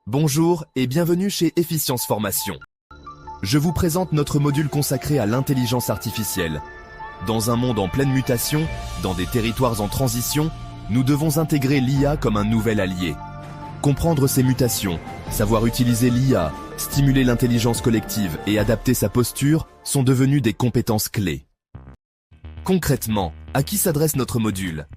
Bonjour et bienvenue chez Efficience Formation. Je vous présente notre module consacré à l'intelligence artificielle. Dans un monde en pleine mutation, dans des territoires en transition, nous devons intégrer l'IA comme un nouvel allié. Comprendre ces mutations, savoir utiliser l'IA, stimuler l'intelligence collective et adapter sa posture sont devenus des compétences clés. Concrètement, à qui s'adresse notre module?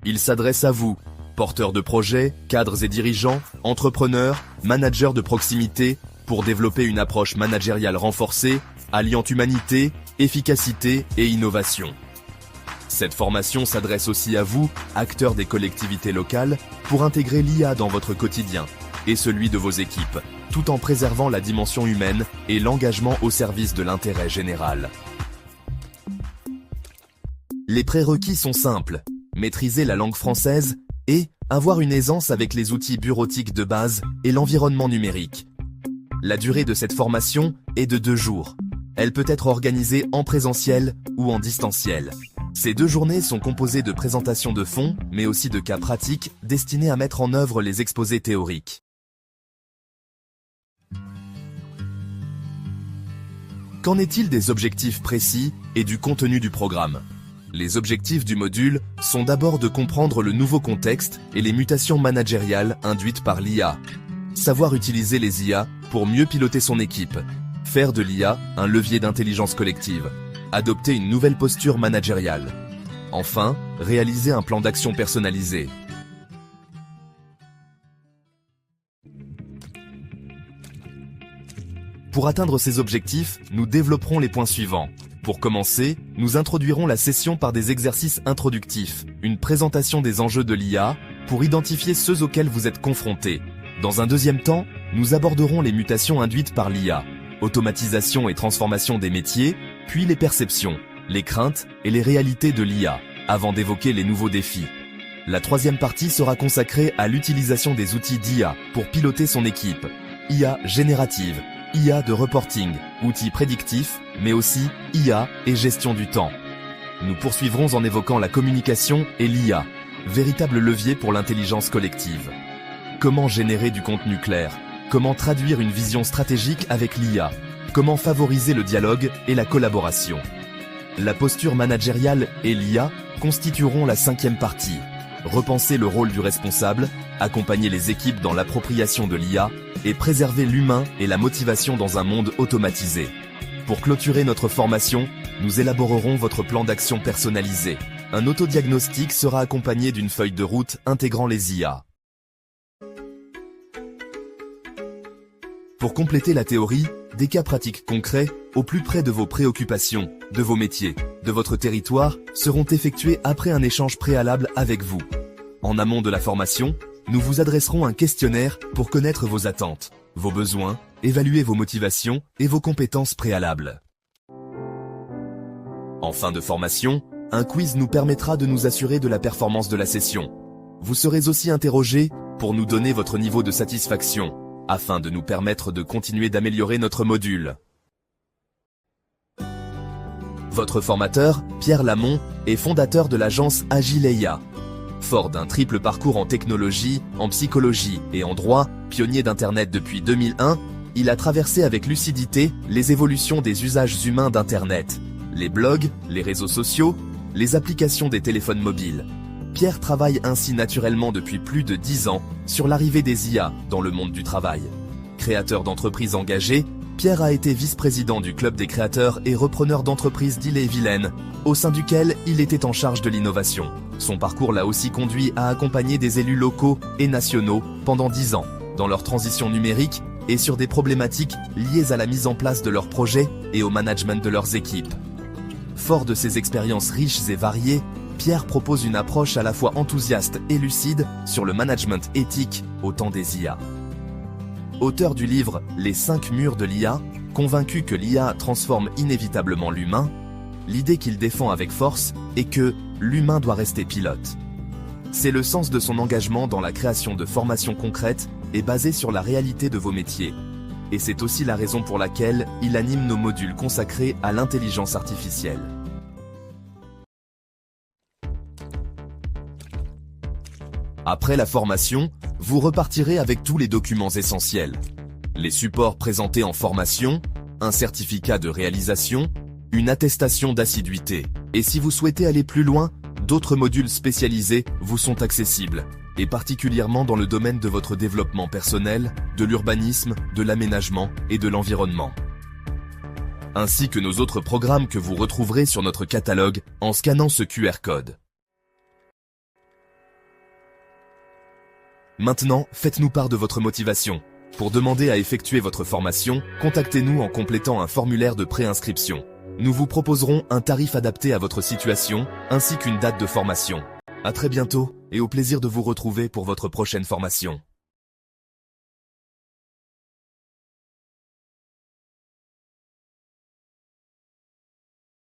Il s'adresse à vous, porteurs de projets, cadres et dirigeants, entrepreneurs, managers de proximité, pour développer une approche managériale renforcée, alliant humanité, efficacité et innovation. Cette formation s'adresse aussi à vous, acteurs des collectivités locales, pour intégrer l'IA dans votre quotidien et celui de vos équipes, tout en préservant la dimension humaine et l'engagement au service de l'intérêt général. Les prérequis sont simples, maîtriser la langue française et avoir une aisance avec les outils bureautiques de base et l'environnement numérique. La durée de cette formation est de 2 jours. Elle peut être organisée en présentiel ou en distanciel. Ces 2 journées sont composées de présentations de fond, mais aussi de cas pratiques destinés à mettre en œuvre les exposés théoriques. Qu'en est-il des objectifs précis et du contenu du programme? Les objectifs du module sont d'abord de comprendre le nouveau contexte et les mutations managériales induites par l'IA. Savoir utiliser les IA pour mieux piloter son équipe. Faire de l'IA un levier d'intelligence collective. Adopter une nouvelle posture managériale. Enfin, réaliser un plan d'action personnalisé. Pour atteindre ces objectifs, nous développerons les points suivants. Pour commencer, nous introduirons la session par des exercices introductifs, une présentation des enjeux de l'IA pour identifier ceux auxquels vous êtes confrontés. Dans un deuxième temps, nous aborderons les mutations induites par l'IA, automatisation et transformation des métiers, puis les perceptions, les craintes et les réalités de l'IA, avant d'évoquer les nouveaux défis. La troisième partie sera consacrée à l'utilisation des outils d'IA pour piloter son équipe. IA générative, IA de reporting, outils prédictifs, mais aussi IA et gestion du temps. Nous poursuivrons en évoquant la communication et l'IA, véritable levier pour l'intelligence collective. Comment générer du contenu clair? Comment traduire une vision stratégique avec l'IA? Comment favoriser le dialogue et la collaboration? La posture managériale et l'IA constitueront la 5e partie. Repenser le rôle du responsable, accompagner les équipes dans l'appropriation de l'IA et préserver l'humain et la motivation dans un monde automatisé. Pour clôturer notre formation, nous élaborerons votre plan d'action personnalisé. Un autodiagnostic sera accompagné d'une feuille de route intégrant les IA. Pour compléter la théorie, des cas pratiques concrets, au plus près de vos préoccupations, de vos métiers, de votre territoire, seront effectués après un échange préalable avec vous. En amont de la formation, nous vous adresserons un questionnaire pour connaître vos attentes, vos besoins, évaluer vos motivations et vos compétences préalables. En fin de formation, un quiz nous permettra de nous assurer de la performance de la session. Vous serez aussi interrogé pour nous donner votre niveau de satisfaction, afin de nous permettre de continuer d'améliorer notre module. Votre formateur, Pierre Lamont, est fondateur de l'agence Agileia. Fort d'un triple parcours en technologie, en psychologie et en droit, pionnier d'Internet depuis 2001, il a traversé avec lucidité les évolutions des usages humains d'Internet, les blogs, les réseaux sociaux, les applications des téléphones mobiles. Pierre travaille ainsi naturellement depuis plus de 10 ans sur l'arrivée des IA dans le monde du travail. Créateur d'entreprises engagées, Pierre a été vice-président du Club des créateurs et repreneur d'entreprises d'Ille-et-Vilaine, au sein duquel il était en charge de l'innovation. Son parcours l'a aussi conduit à accompagner des élus locaux et nationaux pendant 10 ans, dans leur transition numérique et sur des problématiques liées à la mise en place de leurs projets et au management de leurs équipes. Fort de ses expériences riches et variées, Pierre propose une approche à la fois enthousiaste et lucide sur le management éthique au temps des IA. Auteur du livre « Les 5 murs de l'IA », convaincu que l'IA transforme inévitablement l'humain, l'idée qu'il défend avec force est que l'humain doit rester pilote. C'est le sens de son engagement dans la création de formations concrètes et basées sur la réalité de vos métiers. Et c'est aussi la raison pour laquelle il anime nos modules consacrés à l'intelligence artificielle. Après la formation, vous repartirez avec tous les documents essentiels. Les supports présentés en formation, un certificat de réalisation, une attestation d'assiduité. Et si vous souhaitez aller plus loin, d'autres modules spécialisés vous sont accessibles, et particulièrement dans le domaine de votre développement personnel, de l'urbanisme, de l'aménagement et de l'environnement. Ainsi que nos autres programmes que vous retrouverez sur notre catalogue en scannant ce QR code. Maintenant, faites-nous part de votre motivation. Pour demander à effectuer votre formation, contactez-nous en complétant un formulaire de préinscription. Nous vous proposerons un tarif adapté à votre situation, ainsi qu'une date de formation. À très bientôt, et au plaisir de vous retrouver pour votre prochaine formation.